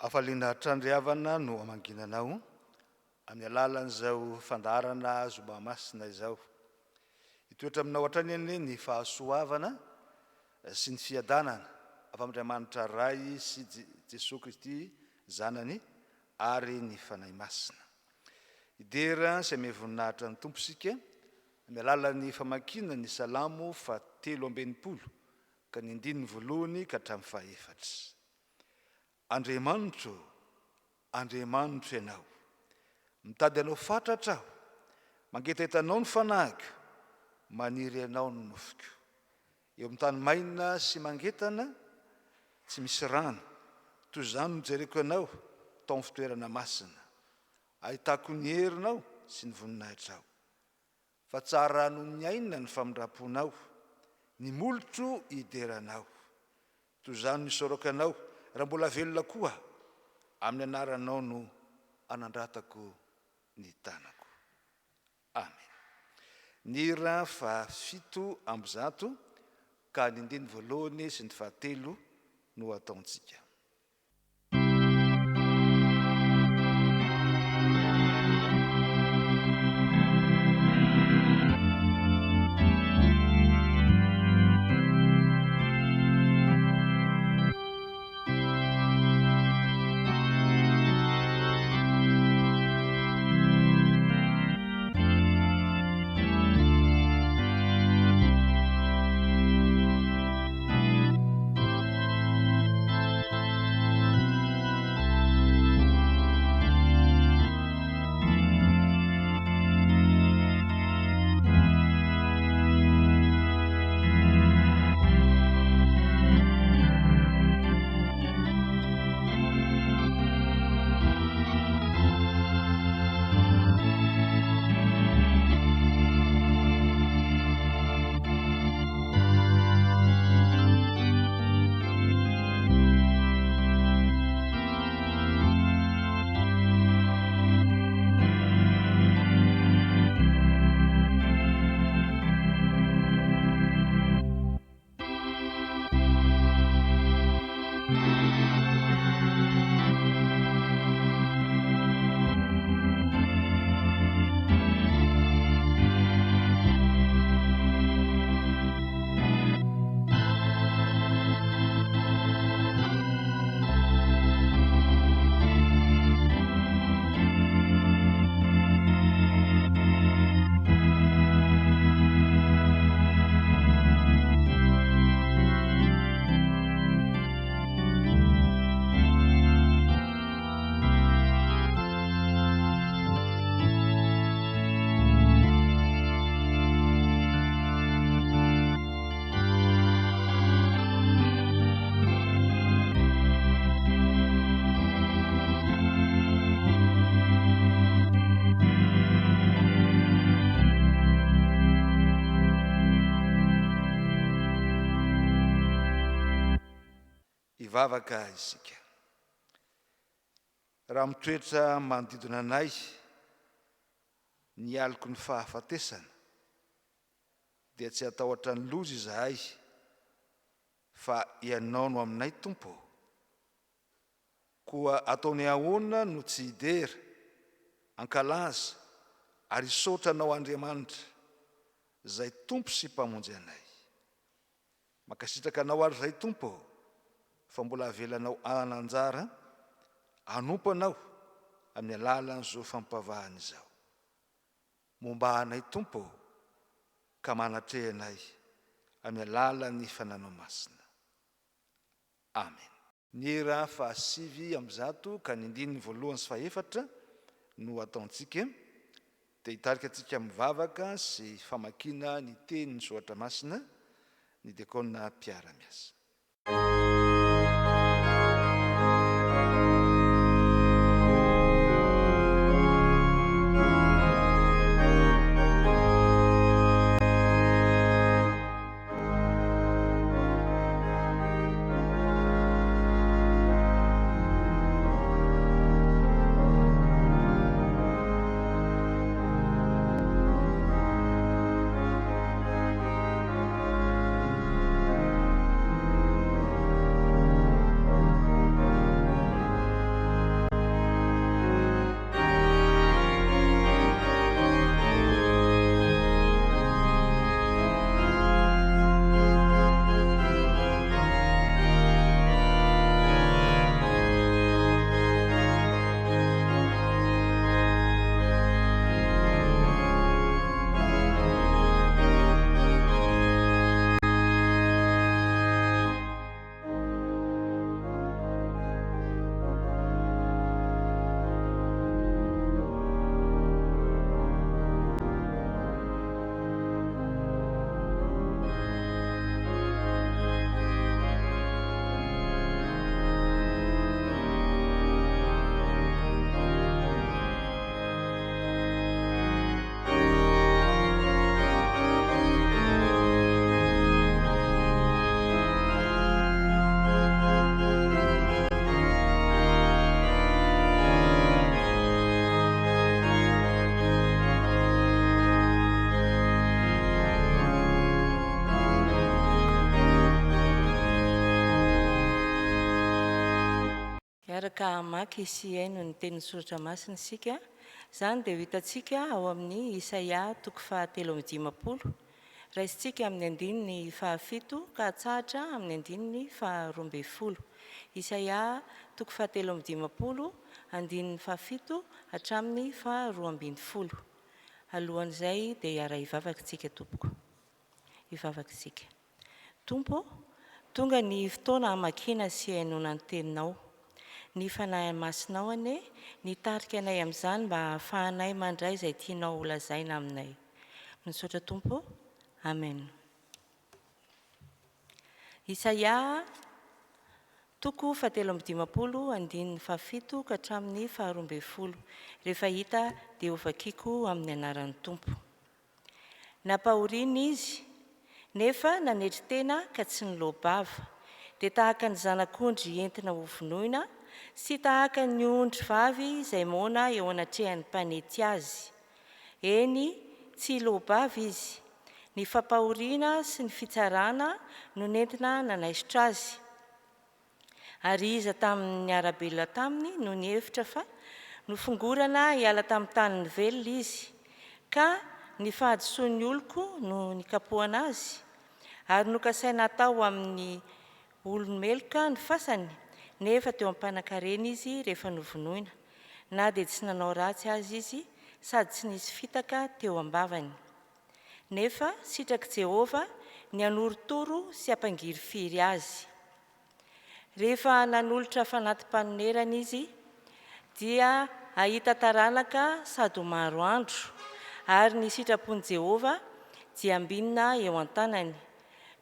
Afaliana trandriavana no amanginanao amin'ny alalan'izao fandarana zoma masina izao. Hitoetra aminao hatrany ny fahasoavana sy ny fiadanana avy amin'Andriamanitra Ray sy Jesosy Kristy Zanany ary ny fanahy masina. Idera sy ame voninahitra ny tomposika amin'ny alalan'ny famakiana ny Salamo 3:20 ka ny 1:1 ka hatramin'ny 4. Andriamanitro, Andriamanitro ianao, mitady anao fatratra aho, mangetahitanao ny fanahiko, maniry ianao ny nofiko. Eo amin'ny tany maina sy mangetana, tsy misy rano, toy izany no jereko anao tao amin'ny fitoerana masina. Ahitako ny herinao sy ny voninahitrao. Fa tsara no ny aina ny famindraponao, ny molotro hideranao. Toy izany no isaorako anao, raha mbola velona koa, amin'ny anaranao no anandratako ny tanako. Amen. Nira 7:100 ka ny 1:1 sy ny 3 no ataontsika. Ivavaka isika. Raha mitoetra manodidina anay, ny aliko ny fahafatesana, dia tsy atahotra ny loza izahay, fa ianao no aminay Tompo. Koa ataony ahoana no tsy hidera, ankalaza ary isaotra anao Andriamanitra, izay Tompo sy mpamonjy anay. Makasitraka anao ary izay Tompo, fa mbola avelanao ananjara, anompo anao amin'ny alalan'izao fampavahana izao. Momba anay Tompo, ka manatrehana anay amin'ny alalan'ny fananao masina. Amen. Nira 7:100 ka ny 1:1 sy 4 no ataontsika, dia hitarika antsika mivavaka sy famakiana ny tenin'ny soratra masina, ny diakona mpiara-miasa. Miaraka maky isiaino ny tenin'ny soratra masina sika. Zany dia hitantsika ao amin'ny Isaia 7:50. Raisitsika amin'ny andininy 7 ka hatsahatra amin'ny andininy 12. Isaia 7:50, andininy 7 hatramin'ny 12. Alohan'izay dia hiara hivavakintsika tompoko. Hivavakintsika. Tompo, tonga ny fotoana hamakiana sy hainona ny teninao. Ny fanahy masinao ane, nitarika anay amin'izany mba hahafahanay mandray izay tianao holazaina aminay. Misaotra Tompo. Amen. Isaia 7:50, andininy 7 ka hatramin'ny 12. Rehefa hita dia ho vakiako amin'ny anaran'ny Tompo. Napahoriana izy, nefa nanetry tena ka tsy nilobava, dia tahaka ny zanak'ondry entina ho vonoina, sy tahaka ny ondry vavy izay mona eo anatrehan'ny mpanety azy. Eny, tsy lobava izy. Ny fampahoriana sy ny fitsarana no nentina nanaisitra azy. Ary iza tamin'ny arabelona taminy no ny hevitra fa nofongorana hiala tamin'ny taniny velona izy, ka ny fahadisoan'ny oloko no nikapohana azy, ary nokasaina tao amin'ny olomeloka ny fasany, nefa teo am-panan-karena izy rehefa novonoina, na dia tsy nanao ratsy azy izy, sady tsy nisy fitaka teo am-bavany. Nefa sitraky Jehova ny hanorotoro sy hampangiry firy azy. Rehefa nanolotra fanatim-panonerana izy, dia ahita taranaka sady ho maro andro, ary ny sitrapon'i Jehova dia ambinina eo an-tanany.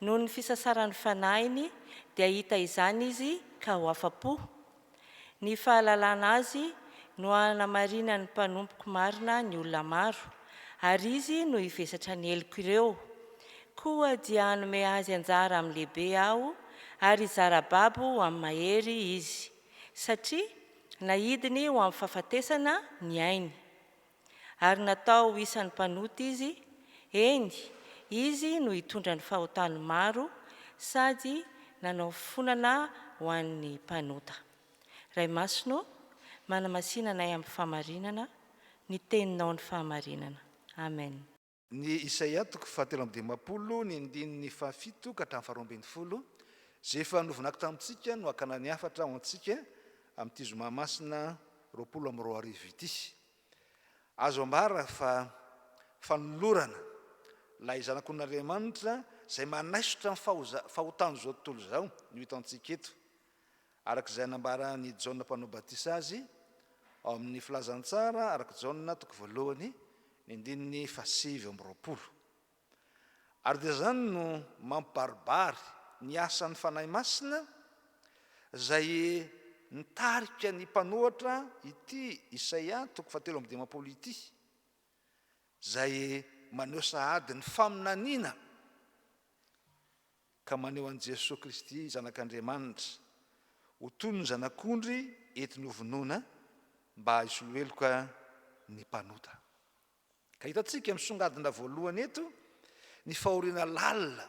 Noho ny fisasaran'ny fanahiny dia hita izany izy ka ho afa-po. Ny fahalalana azy no hanamarina ny mpanompoky marina ny olona maro, ary izy no hivesatra ny heliko ireo. Koa dia hanome azy anjara amin'ny lehibe aho, ary zara-babo amin'ny mahery izy, satria nahidiny ho amin'ny fahafatesana ny ainy. Ary natao isan'ny mpanoty izy, eny, izy no hitondra ny fahotany maro, sady nanao fonana ho an'ny mpanota. Ray Masino, manamasinanay amin'ny fahamarinana, ny teninao ny fahamarinana. Amen. Ny Isaia 7:50, ny andininy 7 ka hatramin'ny 12. Zay efa novinako tamintsika no hakana ny hafatra ho antsika amin'ity zoma masina 22 ity. Azo ambara fa fanolorana lay zanak'Andriamanitra zay manaisotra ny fahotany zao tontolo zao no hitantsika eto. Arak'izay nambara ny Jaona mpanao batisa azy ao amin'ny filazantsara araka Jaona 1, ny andininy 7:20. Ary dia zany no mampibaribary ny asan'ny fanahy masina zay nitarika ny mpanohatra ity Isaia 7:50 ity, zay maneho sahady ny faminaniana ka maneho an' Jesosy Kristy zanak'Andriamanitra ho toy ny zanak'ondry entiny hovonoina mba hisoloheloka ny mpanota. Ka hitantsika misongadina voalohany eto ny fahoriana lalina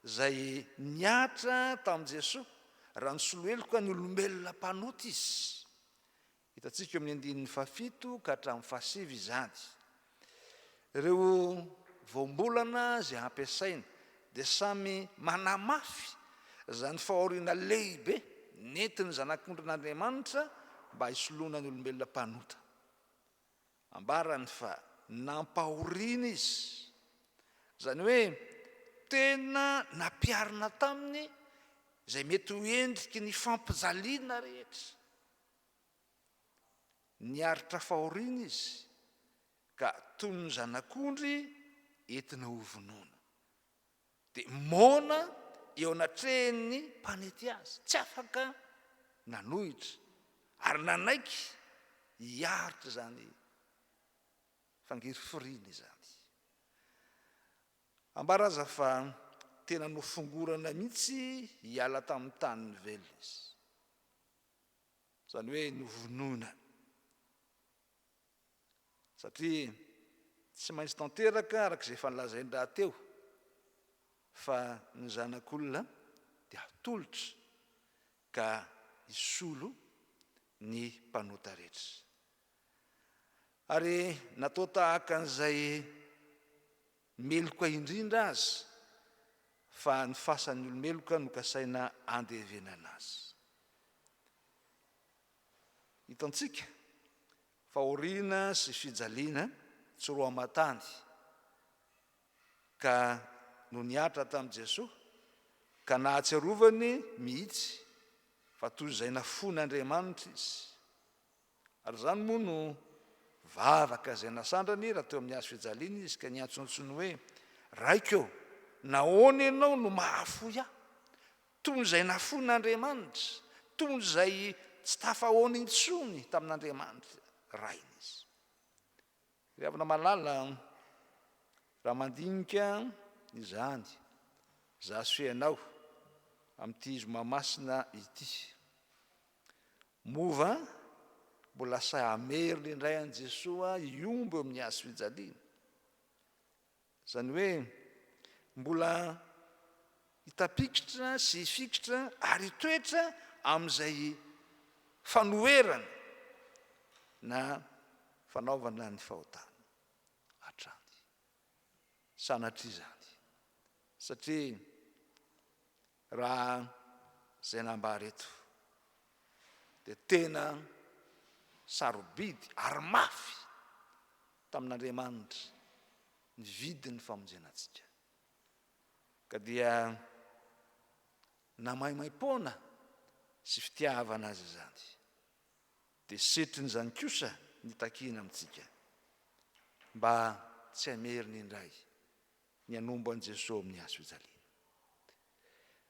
zay niatra tamin'i Jesosy raha nisoloheloka ny olombelona mpanota izy. Hitantsika eo amin'ny andininy 7 ka hatramin'ny 7 izany. Ireo voambolana zay ampiasaina dia samy manamafy zany fahoriana lehibe nentiny zanak'ondrin'Andriamanitra mba hisoloana ny olombelona mpanota. Ambarany fa nampahoriana izy, zany hoe tena nampiarina taminy zay mety ho endriky ny fampijaliana rehetra. Niaritra fahoriana izy ka toy ny zanak'ondry entina ho vonoina, dia mona eo anatrehany mpanety azy, tsy afaka nanohitra ary nanaiky hiaritra zany fangiry firiana izany. Ambaraza fa tena nofongorana mihitsy hiala tamin'ny taniny velona izy, zany hoe novonoina, satria tsy maintsy tanteraka arak'izay efa nilazainy rahateo fa ny zanak'olona dia atolotra ka hisolo ny mpanota rehetra. Ary natao tahaka an'izay meloka indrindra azy fa ny fasan'ny olomeloka no kasaina andevenana azy. Hitantsika fahoriana sy fijaliana tsy roa amatany ka no niatra tamin'i Jesosy ka nahatsiarovany mihitsy fa toy izay nafon'Andriamanitra izy. Ary zany moa no vavaka izay nasandrany raha teo amin'ny hazo fijaliana izy ka niantsontsony hoe raikeo, nahoana ianao no mahafoy ahy toy izay nafon'Andriamanitra, toy izay tsy tafahoana intsony tamin'Andriamanitra rainy izy. Ry havana malala, raha mandinika izany zaso fiainao amin'ity zoma masina ity, mova mbola say ameriny indray an' Jesosy iomby eo amin'ny hazo fijaliana. Zany hoe mbola hitapikitra sy hifikitra ary toetra amin'izay fanoherana na fanaovana ny fahotana hatrany. Sanatria izany satria raha izay nambara eto dia tena sarobidy ary mafy tamin'Andriamanitra ny vidin'ny famonjenantsika, ka dia namaimaimpona sy fitiavana azy izany dia setrin'izany kosa nitakina amintsika mba tsy ameriny indray ny anombo an' Jesosy amin'ny hazo fijaliana.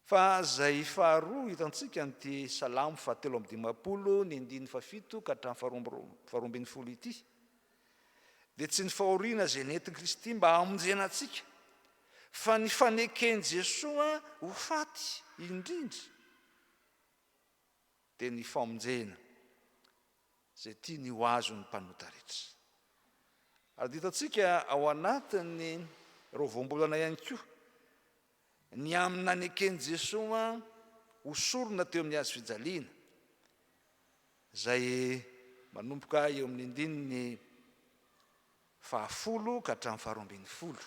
Fa zay faharoa hitantsika n'ity Salamo 3:15 ny 7 ka hatramin'ny 2:20 ity dia tsy ny fahoriana izay nentin' Kristy mba hamonjenantsika fa ny fanekeny Jesosy ho faty indrindra dia ny famonjena izay tiany ho azon'ny mpanota rehetra. Ary hitantsika ao anatin'ny roavombolana ihany koa ny amin'ny nanekeny Jesosy hosorona teo amin'ny hazo fijaliana izay manomboka eo amin'ny 10 ka hatramin'ny 12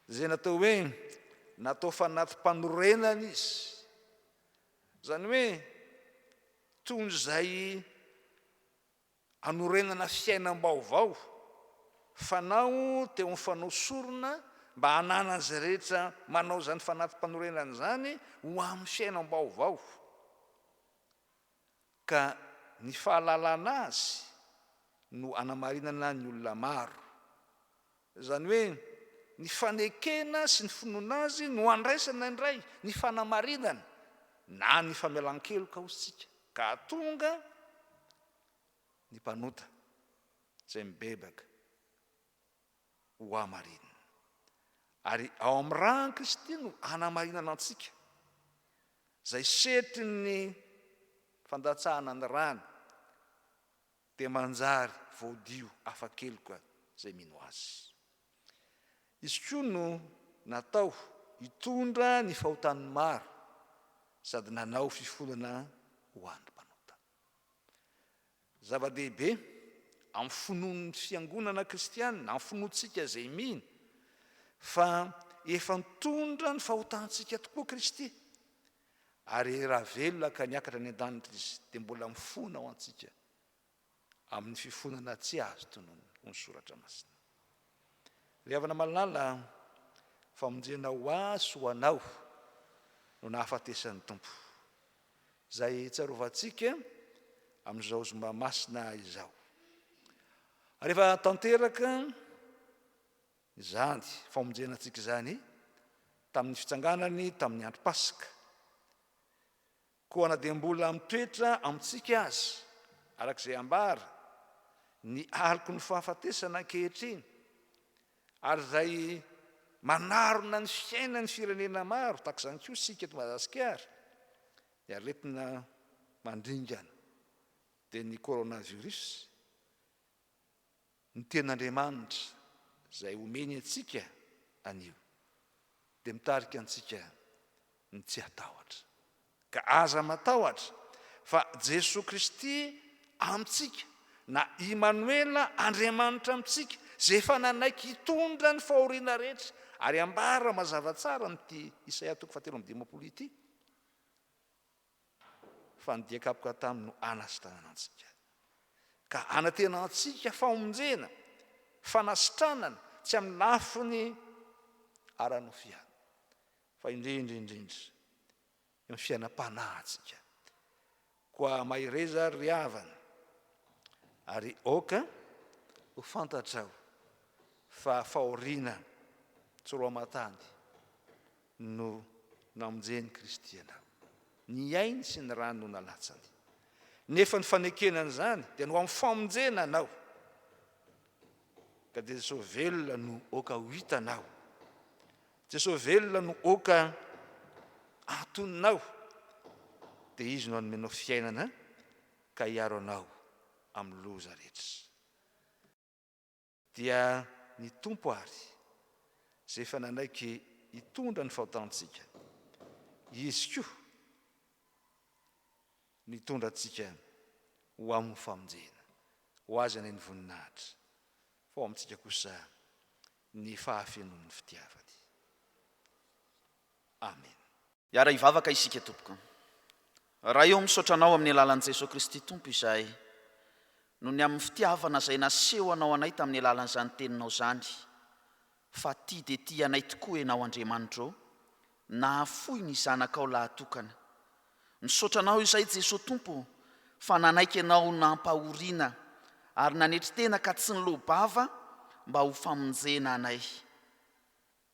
izay natao hoe natao fanatim-panorenana izy. Zany hoe toy izay anorenana fiainam-baovao fanao teo amin'ny fanosorona mba hanana izay rehetra manao izany fanatim-panorenana izany ho amin'ny fiainam-baovao, ka ny fahalalana azy no anamarinana ny olona maro. Zany hoe ny fanekena sy ny finoana azy no andraisana indray ny fanamarinana na ny famelan-keloka ositsika ka tonga ny mpanota izay mibebaka ho amarinina. Ary ao amin'ny rahan'i Kristy no hanamarinana antsika izay setry ny fandatsahana ny rany dia manjary voadio afa-keloka izay mino azy. Izy koa no natao hitondra ny fahotan'ny maro sady nanao fifolana ho an'ny mpanota. Zava-dehibe amin'ny finoan'ny fiangonana kristianina, amin'ny finoantsika izay mino fa efa mitondra ny fahotantsika tokoa Kristy, ary raha velona ka niakatra ny an-danitra izy dia mbola mifona ho antsika amin'ny fifonana tsy azo tonoina ho ny soratra masina. Ry havana malala, famonjena ho azy ho anao no nahafatesan'ny Tompo, izay tsarovatsika amin'izao zoma masina izao. Rehefa tanteraka izany famonjenantsika izany tamin'ny fitsanganany tamin'ny andro Pasika, koa na dia mbola mitoetra amintsika azy arak'izay ambara ny aloko ny fahafatesana ankehitriny, ary izay manarona ny fiainan'ny firenena maro tahaka izany koa isika eto Madagasikara, dia aretina mandringana dia ny coronavirus, ny ten'Andriamanitra izay omeny antsika anio dia mitarika antsika ny tsy hatahotra, ka aza matahotra fa Jesosy Kristy amintsika na Imanoela Andriamanitra amintsika zay efa nanaiky hitondra ny fahoriana rehetra ary ambara mazava tsara n'ity Isaia 7:15 ity fa ny diakapoka taminy no anasitrana antsika ka anatena antsika famonjena fanasitranana tsy amin'ny lafiny ara-nofiana fa indrindra ny fiainam-panahintsika koa maireza ry havana ary oka ho fantatrao fa fahoriana tsoroamatany no namonjeny Kristy anao ny ainy sy ny rano no nalatsany nefa ny fanekenana zany dia no amin'ny famonjena anao ka dia Jesosy velona no oka ho hitanao Jesosy velona no oka atoninao dia izy no anomenao fiainana ka hiaro anao amin'ny loza rehetra dia ny tompo ary zay efa nanaiky hitondra ny fahotantsika izy koa nitondra antsika ho amin'ny famonjena ho azy any ny voninahitra fa ho amintsika kosa ny fahafenon'ny fitiavany. Amen. Iara hivavaka isika tompoko. Raha eo misaotranao amin'ny alalan'i Jesosy Kristy Tompo izay no ny amin'ny fitiavana izay naseho anao anay tamin'ny alalan'izany teninao zany fa tia dia tia anay tokoa ianao Andriamanitra nahafoy ny zanakao lahatokana. Misaotranao izay Jesosy Tompo fa nanaiky ianao nampahoriana ary nanetry tena ka tsy nilobava mba ho famonjena anay.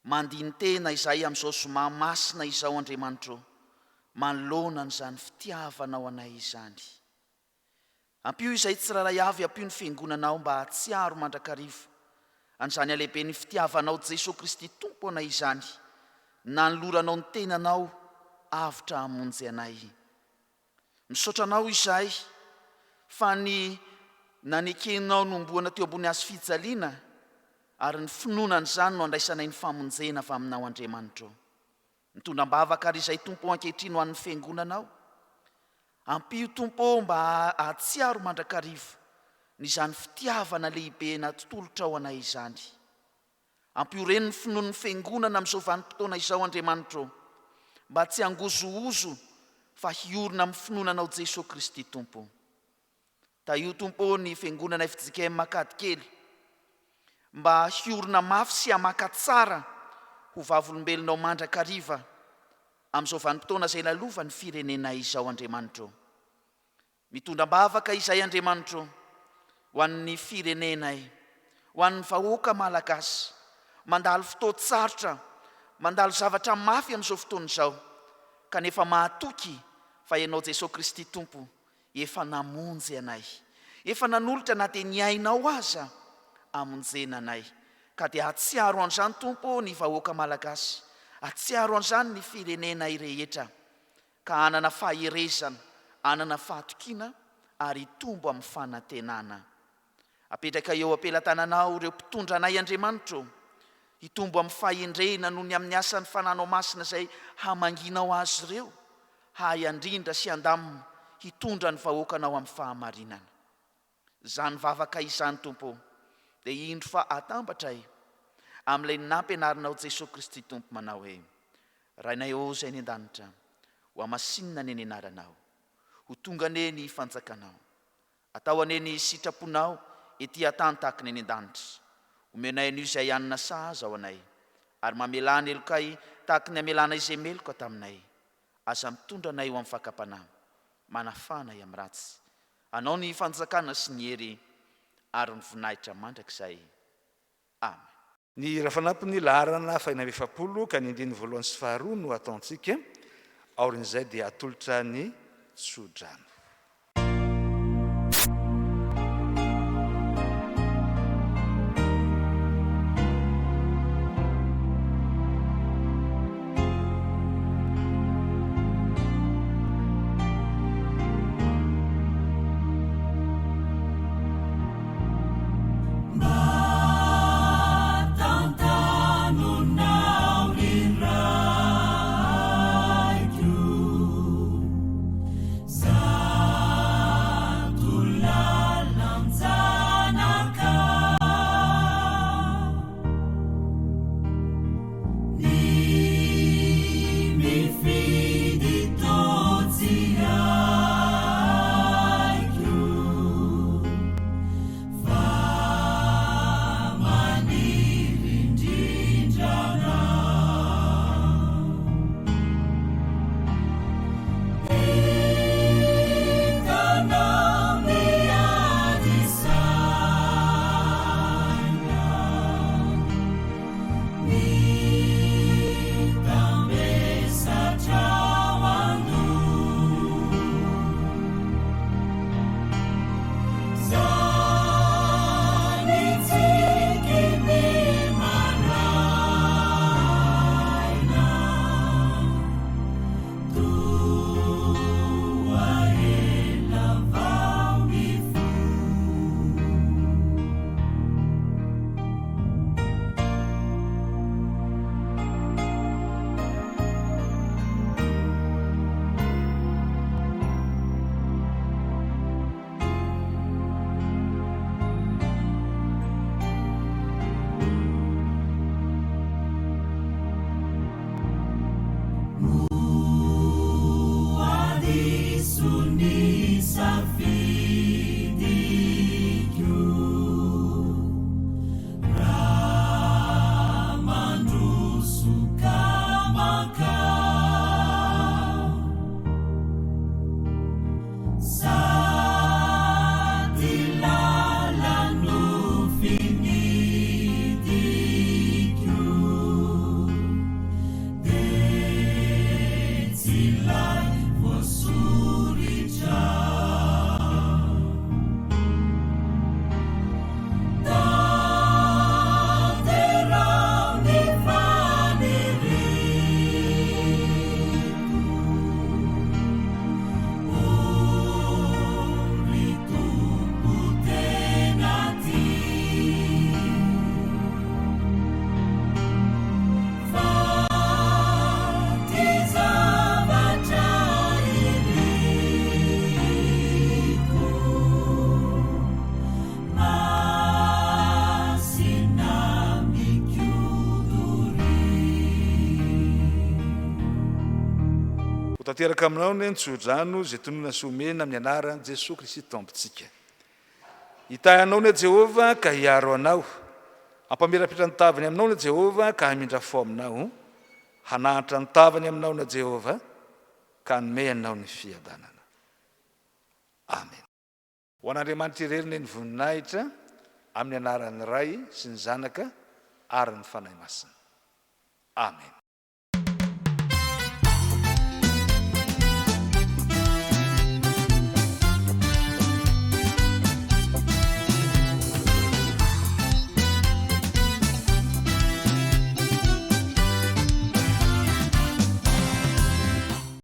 Mandiny tena izay amin'izao zoma masina izao Andriamanitra manoloana n'izany fitiavanao anay izany. Ampio izay tsiraray avy ampio ny fiangonanao mba hatsiaro mandrakariva an'izany alehibe ny fitiavanao Jesosy Kristy Tompo anay izany nanoloranao ny tenanao avitra hamonjy anay. Misaotranao izay fa ny nanekenao nomboana teo ambony hazo fijaliana ary ny finoana n'izany no andraisanay ny famonjena fa aminao Andriamanitra. Mitondram-bavaka ary izay Tompo ankehitriny ho an'ny fiangonanao. Ampio Tompo mba hatsiaro mandrakariva n'izany fitiavana lehibe natotolotrao anay izany. Ampio reny ny finoan'ny fiangonana amin'izao vanim-potoana izao Andriamanitra mba tsy hangozoozo fa hiorina amin'ny finoananao Jesosy Kristy Tompo. Io Tompo ny fiangonana FJKM Makadikely mba hiorina mafy sy hamaka tsara ho vavolombelonao mandrakariva amin'izao vanim-potoana izay lalova ny firenena izao Andriamanitra. Mitondram-bavaka izay Andriamanitra ho an'ny firenenay, ho an'ny vahoaka malagasy, mandalo fotoan-tsarotra, mandalo zavatra mafy amin'izao fotoana izao, kanefa mahatoky fa ianao Jesosy Kristy Tompo efa namonjy anay, efa nanolotra na dia ny ainao aza amonjena anay. Ka dia hatsiaro an'izany Tompo ny vahoaka malagasy, hatsiaro an'izany ny firenena rehetra, ka hanana faherezana, hanana fahatokiana ary tombo amin'ny fanantenana. Apetraka eo ampelantananao ireo mpitondra anay Andriamanitra, hitombo amin'ny fahendrena noho ny amin'ny asan'ny fananao masina izay hamanginao azy ireo, hayandrindra sy andamina hitondra ny vahoakanao amin'ny fahamarinana. Izany vavaka izany Tompo dia indro fa atambatra amin'ilay nampianarinao Jesosy Kristy Tompo manao hoe: Rainay ô izay ny an-danitra, ho hamasinina ny anaranao, ho tonga ane ny fanjakanao, atao ane ny sitraponao ety an-tany tahaka ny an-danitra. Omenay an'io izay anina sahaza ao anay, ary mamelana elokay tahaka ny amelana izay meloka taminay. Aza mitondra anay ho amin'ny fakapanahy, manafanay amin'ny ratsy. Anao ny fanjakana sy ny hery ary ny voninahitra mandrakizay. Amen. Ny rafanampiny laharana fahinany efapolo ka ny andiny voalohany sy faharoa no ataontsika. Aorin'izay dia atolotra ny tsodrano. Sa tanteraka aminao ny nitsodrano zay tonona somena amin'ny anaran' Jesosy Kristy tompitsika. Hitayanao ny Jehova ka hiaro anao, ampamirapitra ny tavany aminao ny Jehova ka hamindra fo aminao, hanahitra ny tavany aminao ny Jehova ka hanome anao ny fiadanana. Amen. Ho an'Andriamanitra ireriny ny voninahitra amin'ny anaran'ny Ray sy ny Zanaka ary ny fanahy masina. Amen.